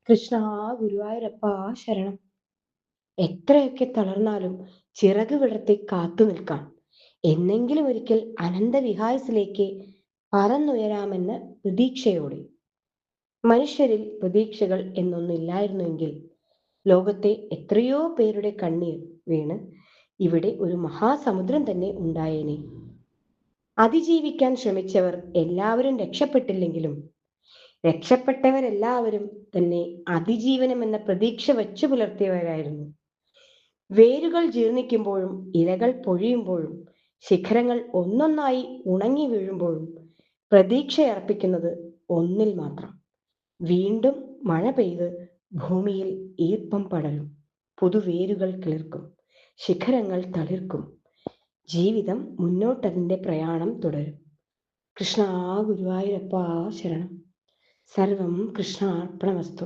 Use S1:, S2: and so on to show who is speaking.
S1: കൃഷ്ണ ഗുരുവായൂരപ്പ ശരണം. എത്രയൊക്കെ തളർന്നാലും ചിറക് വിടർത്തി കാത്തു നിൽക്കാം. എന്നെങ്കിലും ഒരിക്കൽ അനന്തവിഹായസിലേക്ക് പറന്നുയരാമെന്ന പ്രതീക്ഷയോടെ. മനുഷ്യരിൽ പ്രതീക്ഷകൾ എന്നൊന്നില്ലായിരുന്നുവെങ്കിൽ ലോകത്തെ എത്രയോ പേരുടെ കണ്ണീർ വീണ് ഇവിടെ ഒരു മഹാസമുദ്രം തന്നെ ഉണ്ടായേനെ. അതിജീവിക്കാൻ ശ്രമിച്ചവർ എല്ലാവരും രക്ഷപ്പെട്ടില്ലെങ്കിലും രക്ഷപ്പെട്ടവരെല്ലാവരും തന്നെ അതിജീവനം എന്ന പ്രതീക്ഷ വച്ചു പുലർത്തിയവരായിരുന്നു. വേരുകൾ ജീർണിക്കുമ്പോഴും ഇലകൾ പൊഴിയുമ്പോഴും ശിഖരങ്ങൾ ഒന്നൊന്നായി ഉണങ്ങി വീഴുമ്പോഴും പ്രതീക്ഷയർപ്പിക്കുന്നത് ഒന്നിൽ മാത്രം. വീണ്ടും മഴ പെയ്ത് ഭൂമിയിൽ ഈർപ്പം പടരും, പുതുവേരുകൾ കിളിർക്കും, ശിഖരങ്ങൾ തളിർക്കും, ജീവിതം മുന്നോട്ടതിൻ്റെ പ്രയാണം തുടരും. കൃഷ്ണ ഗുരുവായൂരപ്പ ശരണം. സർവം കൃഷ്ണാർപ്പണമസ്തു.